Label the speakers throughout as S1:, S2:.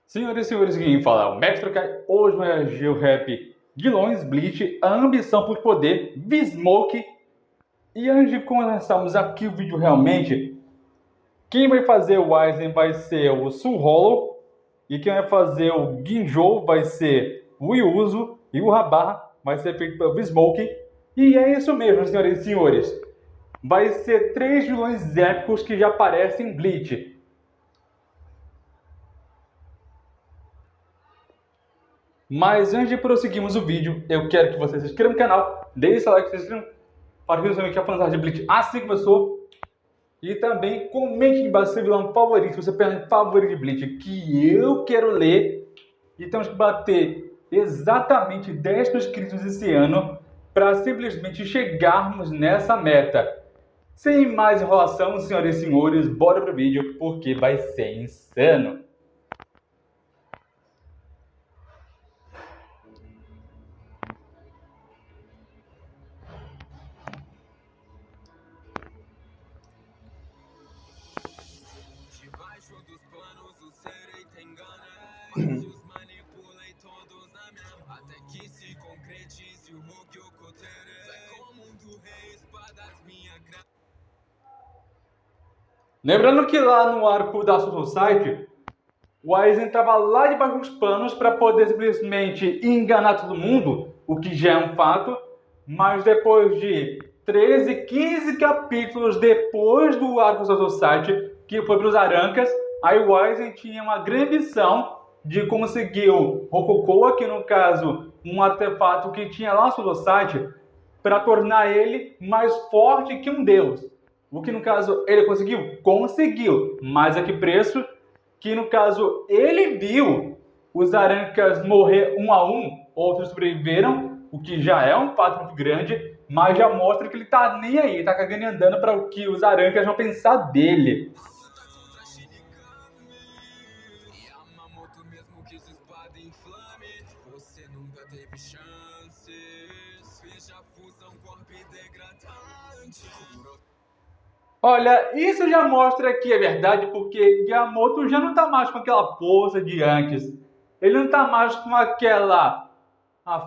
S1: Senhoras e senhores, quem fala é o Mestre Kai. Hoje vai agir o rap Guilhões, Bleach, a ambição por poder, Bismoke. E antes de começarmos aqui o vídeo realmente, quem vai fazer o Aizen vai ser o Sun Hollow. E quem vai fazer o Ginjo vai ser o Yuzu. E o Rabar vai ser feito pelo Bismoke. E é isso mesmo, senhoras e senhores. Vai ser 3 vilões épicos que já aparecem em Bleach. Mas antes de prosseguirmos o vídeo, eu quero que você se inscreva no canal, deixe seu like, se inscreva para que você a fantasia de Bleach assim que começou. E também comente aqui embaixo seu vilão favorito, se você pensa favorito de Bleach, que eu quero ler. E temos que bater exatamente 10 mil inscritos esse ano para simplesmente chegarmos nessa meta. Sem mais enrolação, senhoras e senhores, bora pro vídeo, porque vai ser insano.
S2: Debaixo dos panos o ser te engana. Os manipulem todos na minha. Até que se concretize o Mugyo Kotere. Vai com o mundo rei, espadas minha gra.
S1: Lembrando que lá no arco da Soul Society, o Aizen estava lá debaixo dos panos para poder simplesmente enganar todo mundo, o que já é um fato, mas depois de 13, 15 capítulos depois do arco da Soul Society, que foi para os Arancas, aí o Aizen tinha uma grande missão de conseguir o Rokokoa, que no caso um artefato que tinha lá na Soul Society, para tornar ele mais forte que um deus. O que no caso ele conseguiu? Conseguiu, mas a que preço? Que no caso ele viu os Arancas morrer um a um, outros sobreviveram, o que já é um fato muito grande, mas já mostra que ele tá nem aí, tá cagando e andando para o que os Arancas vão pensar dele.
S2: Yamamoto mesmo que sua espada inflame. Você nunca teve chances. Veja a fusão corpo degradante.
S1: Olha, isso já mostra que é verdade, porque Yamamoto já não tá mais com aquela força de antes. Ele não tá mais com aquela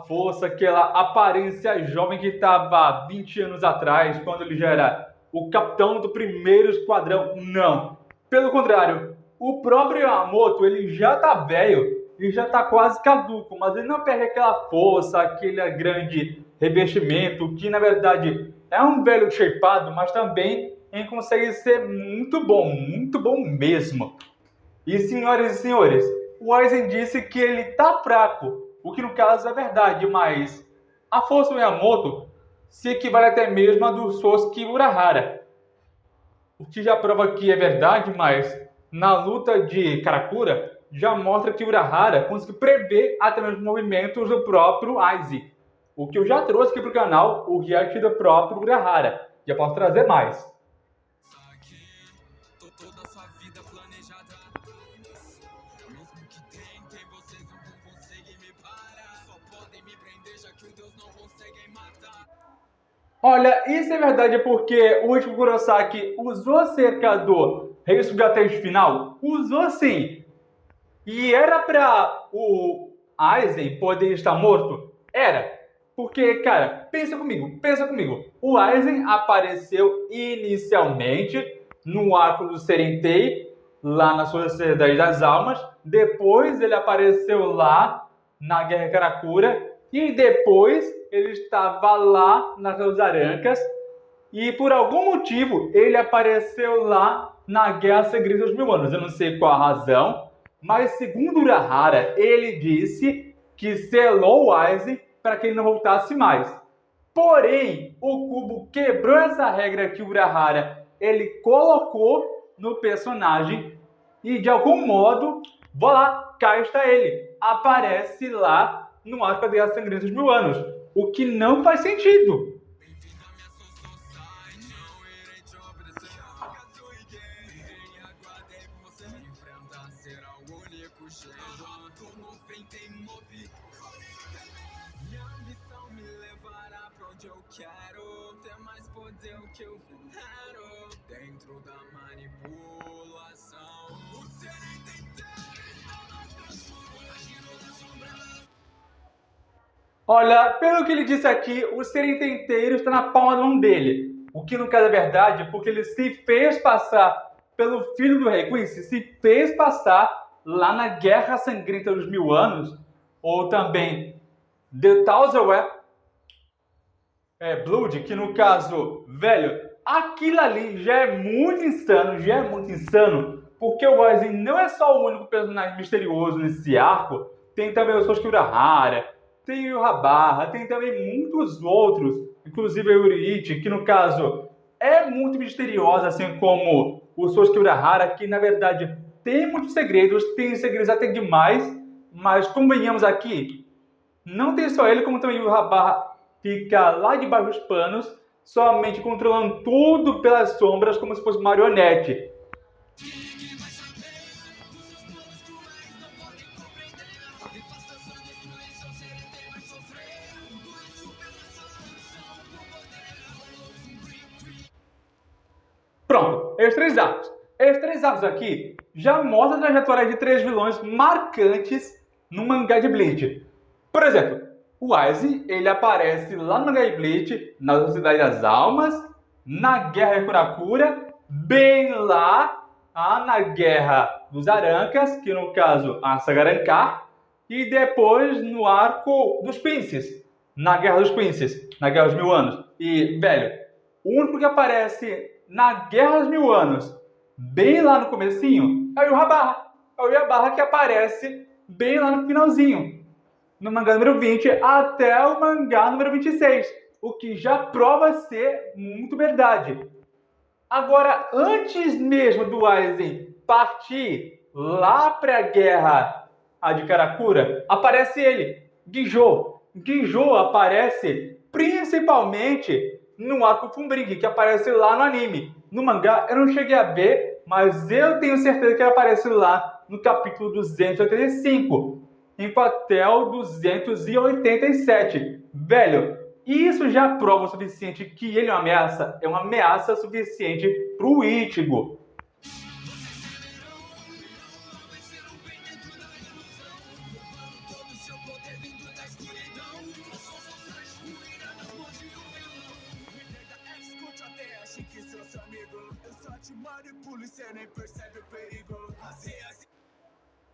S1: força, aquela aparência jovem que estava 20 anos atrás, quando ele já era o capitão do primeiro esquadrão. Não. Pelo contrário, o próprio Yamamoto, ele já tá velho e já tá quase caduco, mas ele não perde aquela força, aquele grande revestimento, que na verdade é um velho shapeado, mas também ele consegue ser muito bom mesmo. E senhoras e senhores, o Aizen disse que ele tá fraco, o que no caso é verdade, mas a força do Yamamoto se equivale até mesmo a do Sasuke Urahara. O que já prova que é verdade, mas na luta de Karakura já mostra que Urahara conseguiu prever até mesmo movimentos do próprio Aizen. O que eu já trouxe aqui para o canal, o react do próprio Urahara. Já posso trazer mais.
S2: Toda sua vida planejada. Mesmo que tentem, vocês não vão conseguir me parar. Só podem me prender, já que o Deus não conseguem matar.
S1: Olha, isso é verdade porque o último Kurosaki usou cerca do Rei Sugatente final? Usou sim. E era pra o Aizen poder estar morto? Era. Porque, cara, pensa comigo. O Aizen apareceu inicialmente no arco do Serentei, lá na Sociedade das Almas. Depois ele apareceu lá na Guerra Karakura. E depois ele estava lá nas Duas Arancas. E por algum motivo ele apareceu lá na Guerra Segredo dos Mil Anos. Eu não sei qual a razão, mas segundo Urahara, ele disse que selou o Aizen para que ele não voltasse mais. Porém, o Kubo quebrou essa regra que o Urahara ele colocou no personagem e de algum modo, vou lá, cá está ele. Aparece lá no arco da Guerra Sangrenta dos Mil Anos, o que não faz sentido.
S2: Bem-vindo à minha Soul Society. Não irei te obedecer. Caso ninguém aguardei por você. Me enfrentar será o único jeito. Tô 99. Minha ambição me levará pra onde eu quero. Ter mais poder que eu venero. Dentro da manipulação. O ser entender.
S1: Olha, pelo que ele disse aqui, o Seren inteiro está na palma da mão dele. O que não quer da verdade, porque ele se fez passar pelo filho do rei Quincy, se fez passar lá na Guerra Sangrenta dos 1000 Anos, ou também The Thousand Blood, que no caso, velho, aquilo ali já é muito insano, porque o Aizen não é só o único personagem misterioso nesse arco, tem também o Sasuke Urahara, tem o Rabarra, tem também muitos outros, inclusive a Yuriichi, que no caso é muito misteriosa, assim como o Sasuke Urahara, que na verdade tem muitos segredos, tem segredos até demais, mas convenhamos aqui, não tem só ele, como também o Rabarra fica lá debaixo dos panos, somente controlando tudo pelas sombras, como se fosse marionete. Pronto, esses três arcos. Esses três arcos aqui já mostram a trajetória de três vilões marcantes no mangá de Bleach. Por exemplo, o Aizen, ele aparece lá no mangá de Bleach, na Sociedade das Almas, na Guerra de Kurakura, bem lá na Guerra dos Arancas, que no caso a Sagarancar, e depois no arco dos Quincy's, na Guerra dos Quincy's, na Guerra dos 1000 Anos. E, velho, o único que aparece na Guerra dos 1000 Anos, bem lá no comecinho, é o Yhwach. É o Yhwach que aparece bem lá no finalzinho, no mangá número 20 até o mangá número 26, o que já prova ser muito verdade. Agora, antes mesmo do Aizen partir lá para a guerra de Karakura, aparece ele, Gijo. Gijo aparece principalmente no arco Fullbring, que aparece lá no anime. No mangá eu não cheguei a ver, mas eu tenho certeza que ele aparece lá no capítulo 285, até o 287. Velho, isso já prova o suficiente que ele é uma ameaça suficiente pro Ichigo.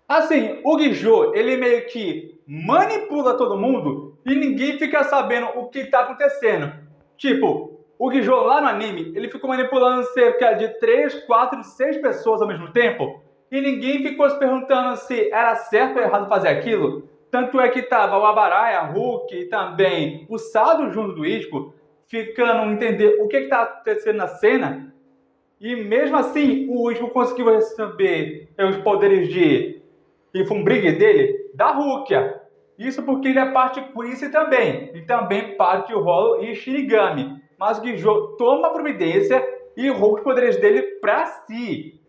S1: Assim, o Gijo, ele meio que manipula todo mundo e ninguém fica sabendo o que tá acontecendo. Tipo, o Gijo lá no anime, ele ficou manipulando cerca de 3, 4, 6 pessoas ao mesmo tempo e ninguém ficou se perguntando se era certo ou errado fazer aquilo. Tanto é que tava o Abaraya, a Hulk e também o Sado junto do Ichigo, ficando entender o que tá acontecendo na cena. E mesmo assim, o Ichigo conseguiu receber os poderes de Fullbring dele da Rukia. Isso porque ele é parte Quincy também. E também parte Hollow e Shinigami. Mas o Gijo toma a providência e rouba os poderes dele pra si.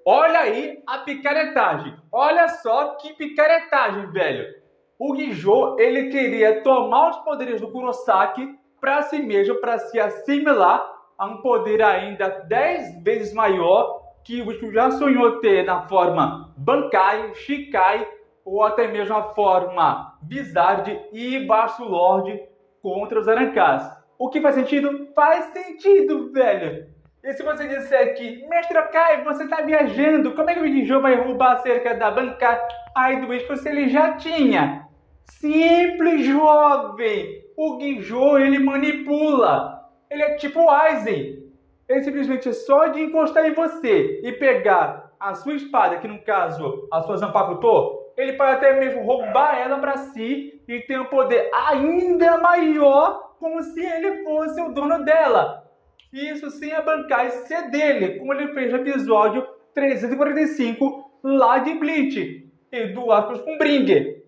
S1: Olha aí a picaretagem. Olha só que picaretagem, velho. O Gijo, ele queria tomar os poderes do Kurosaki para si mesmo, para se assimilar a um poder ainda 10 vezes maior que o Ichigo já sonhou ter na forma Bankai, Shikai ou até mesmo a forma Bizarre e Baixo Lord contra os Arancás. O que faz sentido? Faz sentido, velho. E se você disser que, Mestre Okai, você tá viajando, como é que o Gijo vai roubar cerca da Bankai aí do Ichigo se ele já tinha? Simples, jovem. O Gijo, ele manipula. Ele é tipo Aizen. Ele simplesmente só de encostar em você e pegar a sua espada, que no caso, a sua Zanpakuto, ele pode até mesmo roubar ela para si e ter um poder ainda maior, como se ele fosse o dono dela. Isso sem a Bankai ser dele, como ele fez no episódio 345 lá de Bleach e do arco Fullbring.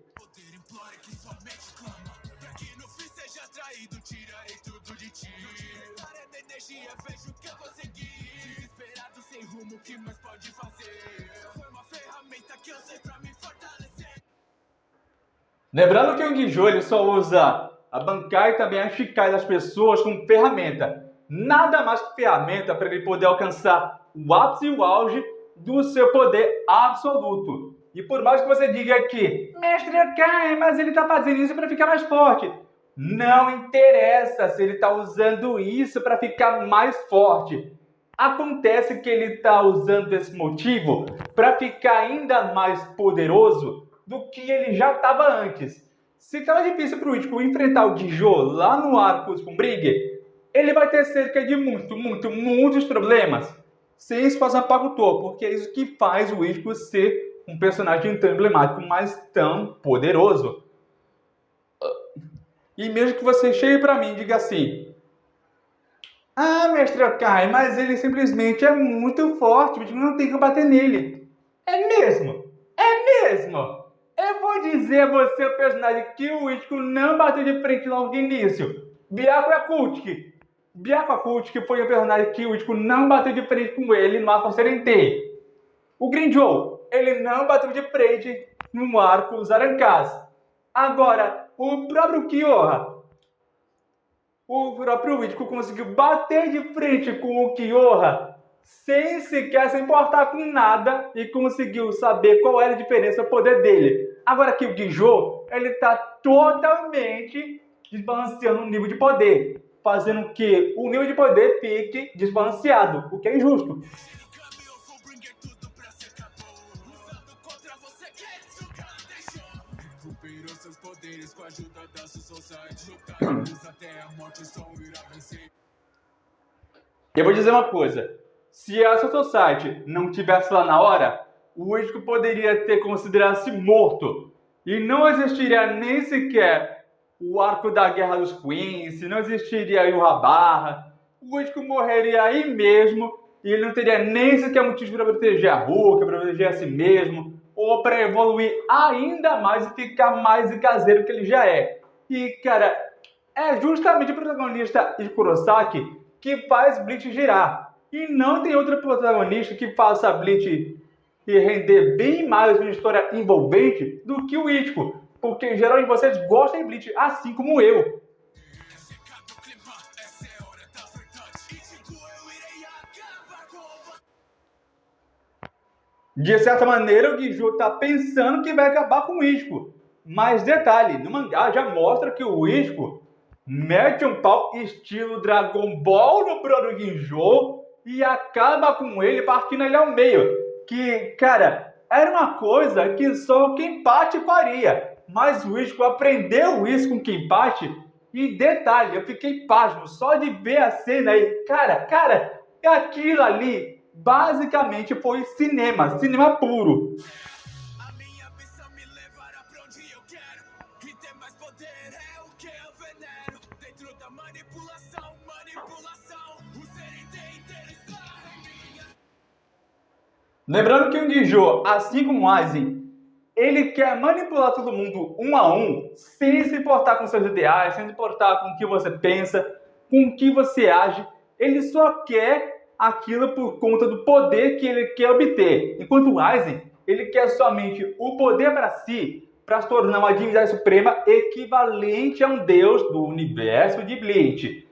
S1: Lembrando que o Gijo ele só usa a Bankai e também a Shikai das pessoas como ferramenta. nada mais que ferramenta para ele poder alcançar o ápice e o auge do seu poder absoluto. E por mais que você diga que, mestre Akai, mas ele está fazendo isso para ficar mais forte. Não interessa se ele está usando isso para ficar mais forte. Acontece que ele está usando esse motivo para ficar ainda mais poderoso do que ele já estava antes. Se estava difícil para o Ichigo enfrentar o Ginjo lá no arco com Brigger, ele vai ter cerca de muitos problemas. Sem espaço para o topo, porque é isso que faz o Ichigo ser um personagem tão emblemático, mas tão poderoso. E mesmo que você chegue para mim e diga assim: ah, mestre Akai, mas ele simplesmente é muito forte, o time não tem que bater nele. É mesmo? É mesmo? Eu vou dizer a você o personagem que o Ichigo não bateu de frente logo de início. Byakuya Akutsuki. Byakuya Akutsuki foi o personagem que o Ichigo não bateu de frente com ele no arco Serentei. O Grimmjow, ele não bateu de frente no arco Zarankaz. Agora, o próprio Kyoha, o próprio Ichigo conseguiu bater de frente com o Kyoha sem sequer se importar com nada e conseguiu saber qual era a diferença do poder dele. Agora aqui o Ginjo, ele está totalmente desbalanceando o nível de poder, fazendo que o nível de poder fique desbalanceado, o que é injusto. Eu vou dizer uma coisa: se a Soul Society não tivesse lá na hora, o Ichigo poderia ter considerado-se morto e não existiria nem sequer o arco da Guerra dos Queens, não existiria o Yurrabarra. O Ichigo morreria aí mesmo e ele não teria nem sequer motivo para proteger a Ruka, para proteger a si mesmo, ou para evoluir ainda mais e ficar mais caseiro que ele já é. E, cara, é justamente o protagonista de Kurosaki que faz Bleach girar. E não tem outro protagonista que faça Bleach e render bem mais uma história envolvente do que o Ichigo. Porque geralmente vocês gostam de Bleach, assim como eu. De certa maneira, o Ginjo está pensando que vai acabar com o Ichigo. Mas detalhe, no mangá já mostra que o Ichigo mete um pau estilo Dragon Ball no próprio Ginjo e acaba com ele partindo ele ao meio. Que, cara, era uma coisa que só o Kenpachi faria. Mas o Ichigo aprendeu isso com o Kenpachi. E detalhe, eu fiquei pasmo só de ver a cena aí. Cara, aquilo ali basicamente foi cinema puro.
S2: A minha ambição me levará pra onde eu quero. E ter mais poder é o que eu venero. Dentro da manipulação, o Serentei inteiro está em minha.
S1: Lembrando que o Ginjo, assim como o Aizen, ele quer manipular todo mundo um a um, sem se importar com seus ideais, sem se importar com o que você pensa, com o que você age. Ele só quer aquilo por conta do poder que ele quer obter. Enquanto o Aizen, ele quer somente o poder para si, para se tornar uma divindade suprema equivalente a um deus do universo de Bleach.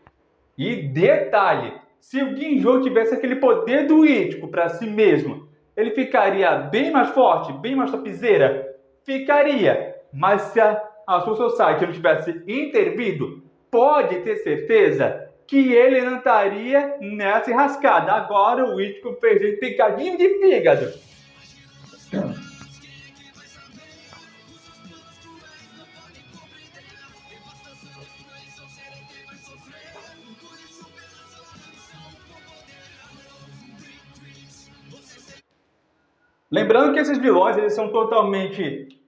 S1: E detalhe, se o Ginjo tivesse aquele poder do Ichigo para si mesmo, ele ficaria bem mais forte, bem mais topzera? Ficaria. Mas se a Soul Society não tivesse intervido, pode ter certeza que ele não estaria nessa enrascada. Agora o Ichigo fez ele picadinho de fígado. Lembrando que esses vilões, eles são totalmente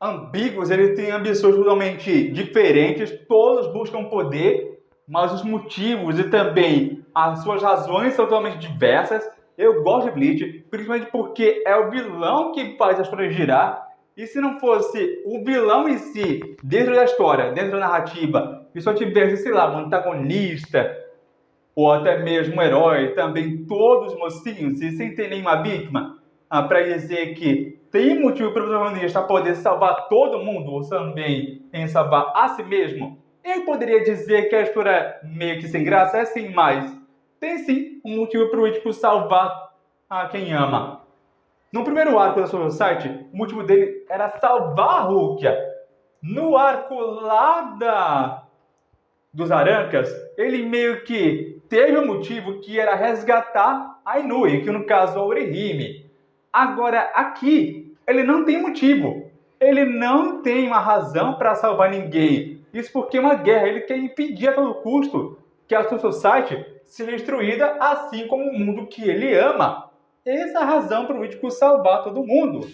S1: ambíguos, eles têm ambições totalmente diferentes, todos buscam poder, mas os motivos e também as suas razões são totalmente diversas. Eu gosto de Bleach, principalmente porque é o vilão que faz a história girar, e se não fosse o vilão em si, dentro da história, dentro da narrativa, e só tivesse, sei lá, um antagonista, ou até mesmo um herói, também todos mocinhos, e sem ter nenhuma vítima, para dizer que tem motivo para o protagonista poder salvar todo mundo, ou também em salvar a si mesmo, Eu poderia dizer que a história é meio que sem graça, é sim, mas tem sim um motivo para o Ichigo salvar a quem ama. No primeiro arco da sua site, o motivo dele era salvar a Rukia. No arco lá dos Arancas, ele meio que teve um motivo que era resgatar a Inui, que no caso é a Orihime. Agora, aqui, ele não tem motivo. Ele não tem uma razão para salvar ninguém. Isso porque é uma guerra. Ele quer impedir a todo custo que a Soul Society seja destruída, assim como o mundo que ele ama. Essa é a razão para o Ichigo salvar todo mundo.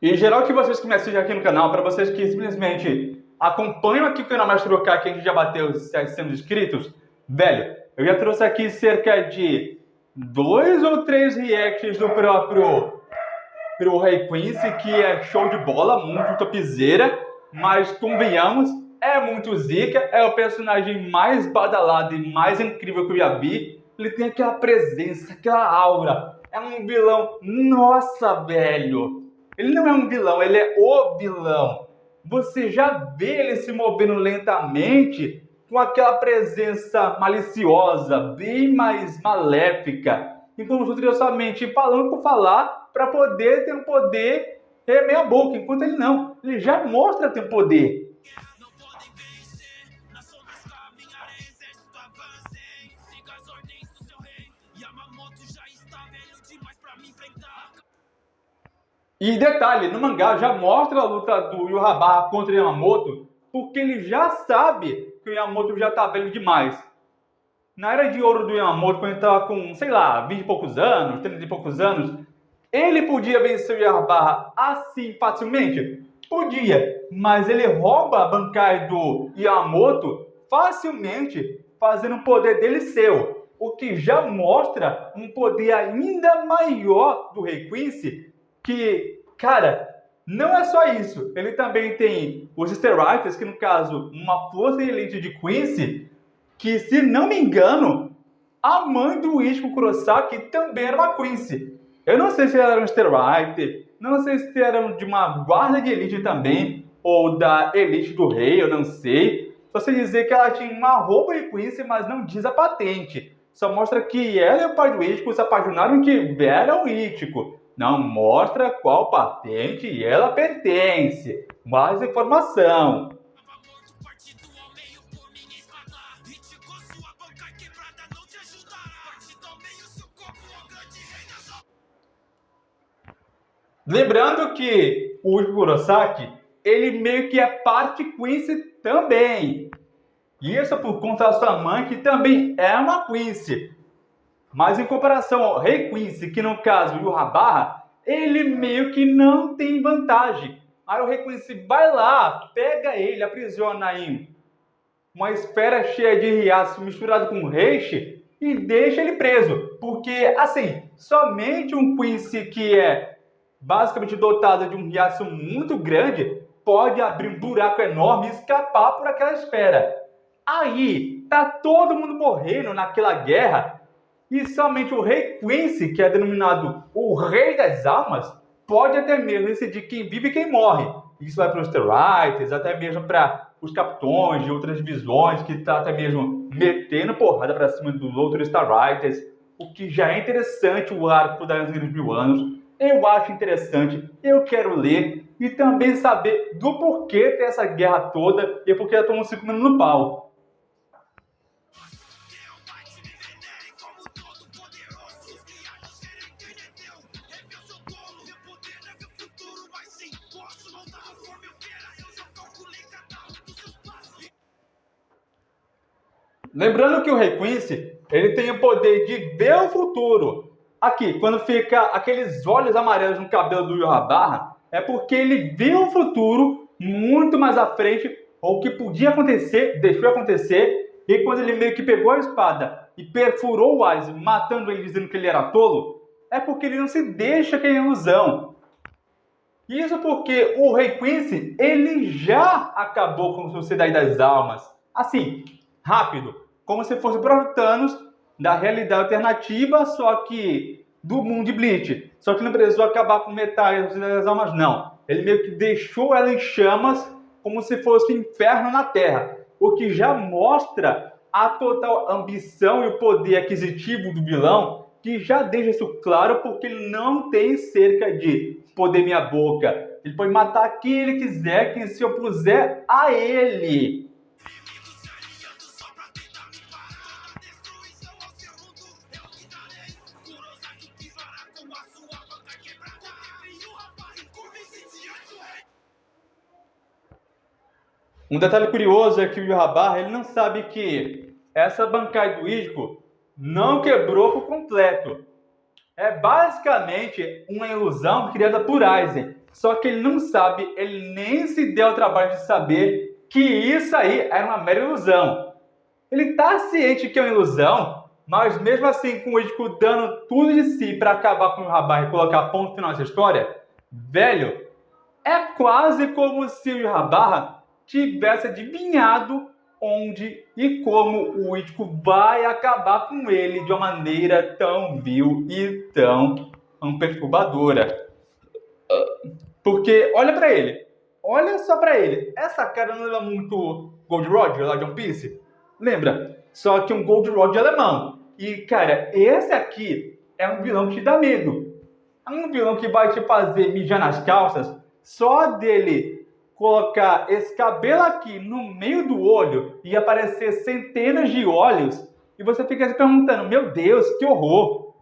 S1: E em geral que vocês que me assistem aqui no canal, para vocês que simplesmente acompanham aqui o canal Mestre Oka, que a gente já bateu os 700 inscritos, velho, eu já trouxe aqui cerca de 2 ou 3 reacts do próprio Rei Quincy, que é show de bola, muito topzera, mas convenhamos, é muito zica, é o personagem mais badalado e mais incrível que eu já vi. Ele tem aquela presença, aquela aura, é um vilão, nossa, velho. Ele não é um vilão, ele é o vilão. Você já vê ele se movendo lentamente com aquela presença maliciosa, bem mais maléfica. Então os outros somente falando por falar para poder ter um poder meia boca, enquanto ele não. Ele já mostra ter um poder. E detalhe, no mangá já mostra a luta do Yhwach contra o Yamamoto, porque ele já sabe que o Yamamoto já tá velho demais. Na era de ouro do Yamamoto, quando ele tava com, sei lá, 20 e poucos anos, 30 e poucos anos, ele podia vencer o Yhwach assim facilmente? Podia, mas ele rouba a Bankai do Yamamoto facilmente, fazendo o poder dele seu. O que já mostra um poder ainda maior do Rei Quincy, que, cara, não é só isso. Ele também tem os Steroids, que no caso, uma força elite de Quincy, que, se não me engano, a mãe do Ichigo Kurosaki também era uma Quincy. Eu não sei se ela era um Steroid, não sei se era de uma guarda de elite também, ou da elite do rei, eu não sei. Só sei dizer que ela tinha uma roupa de Quincy, mas não diz a patente. Só mostra que ela e o pai do Ichigo se apaixonaram e tiveram o Ichigo. Não mostra qual patente ela pertence. Mais informação. Lembrando que o Ichigo Kurosaki, ele meio que é parte Quincy também. Isso por conta da sua mãe, que também é uma Quincy. Mas em comparação ao Rei Quincy, que no caso o Yhwach, ele meio que não tem vantagem. Aí o Rei Quincy vai lá, pega ele, aprisiona em uma esfera cheia de riacho misturado com reishi e deixa ele preso. Porque, assim, somente um Quincy que é basicamente dotado de um riacho muito grande pode abrir um buraco enorme e escapar por aquela esfera. Aí, tá todo mundo morrendo naquela guerra. E somente o Rei Quincy, que é denominado o Rei das Almas, pode até mesmo decidir quem vive e quem morre. Isso vai para os Steroids, até mesmo para os capitões de outras divisões, que está até mesmo metendo porrada para cima dos outros Steroids, o que já é interessante o arco das Guerras Mil Anos. Eu acho interessante, eu quero ler e também saber do porquê tem essa guerra toda e porque estão se comendo no pau. Lembrando que o Rei Quincy, ele tem o poder de ver o futuro. Aqui, quando fica aqueles olhos amarelos no cabelo do Yhwach, é porque ele viu o futuro muito mais à frente, ou o que podia acontecer, deixou acontecer, e quando ele meio que pegou a espada e perfurou o Aizen, matando ele dizendo que ele era tolo, é porque ele não se deixa cair em ilusão. Isso porque o Rei Quincy, ele já acabou com a Sociedade das Almas. Assim, rápido, como se fosse o Thanos da realidade alternativa, só que do mundo de Bleach. Só que não precisou acabar com metade da Sociedade das Almas, não. Ele meio que deixou ela em chamas, como se fosse o inferno na Terra. O que já mostra a total ambição e o poder aquisitivo do vilão, que já deixa isso claro porque ele não tem cerca de poder minha boca. Ele pode matar quem ele quiser, quem se opuser a ele. Um detalhe curioso é que o Yhwach, ele não sabe que essa bancada do Ichigo não quebrou por completo. É basicamente uma ilusão criada por Aizen. Só que ele não sabe, ele nem se deu o trabalho de saber que isso aí era uma mera ilusão. Ele está ciente que é uma ilusão, mas mesmo assim, com o Ichigo dando tudo de si para acabar com o Yhwach e colocar ponto final nessa história, velho, é quase como se o Yhwach tivesse adivinhado onde e como o Ichigo vai acabar com ele de uma maneira tão vil e tão perturbadora. Porque olha pra ele, olha só pra ele. Essa cara não lembra muito Gold Roger lá de One Piece? Lembra? Só que um Gold Roger alemão. E cara, esse aqui é um vilão que te dá medo. É um vilão que vai te fazer mijar nas calças só dele colocar esse cabelo aqui no meio do olho e aparecer centenas de olhos e você fica se perguntando, meu Deus, que horror!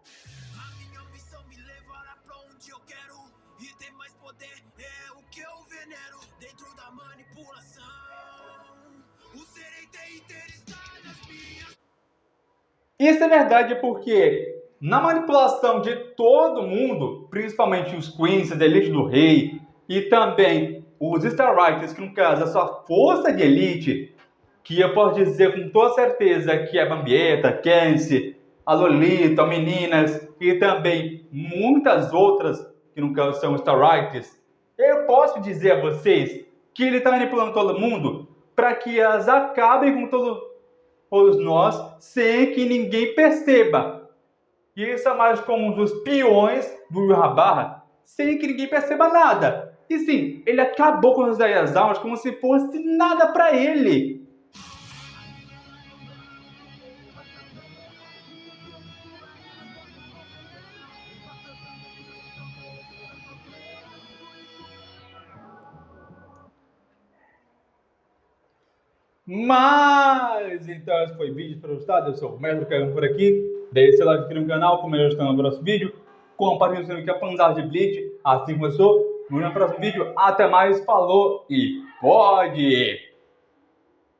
S2: A minha ambição me levará pra onde eu quero e ter mais poder é o que eu venero dentro da manipulação. O ser inteiro está nas minhas.
S1: Isso é verdade porque na manipulação de todo mundo, principalmente os Queens, a elite do rei e também os Starwriters, que no caso é a sua força de elite, que eu posso dizer com toda certeza que é a Bambieta, Kenzie, a Lolita, meninas e também muitas outras que no caso são Starwriters, eu posso dizer a vocês que ele está manipulando todo mundo para que elas acabem com todos nós sem que ninguém perceba. E isso é mais como um dos peões do Yhwach, sem que ninguém perceba nada. E sim, ele acabou com as das almas como se fosse nada para ele. Mas, então esse foi o vídeo para gostar. Eu sou o Mestre Caiano por aqui. Deixe seu like aqui no canal, como eu estou no próximo vídeo. Compartilhe o seu link a Panzar de Bleach, assim como eu sou. No próximo vídeo, até mais, falou e pode!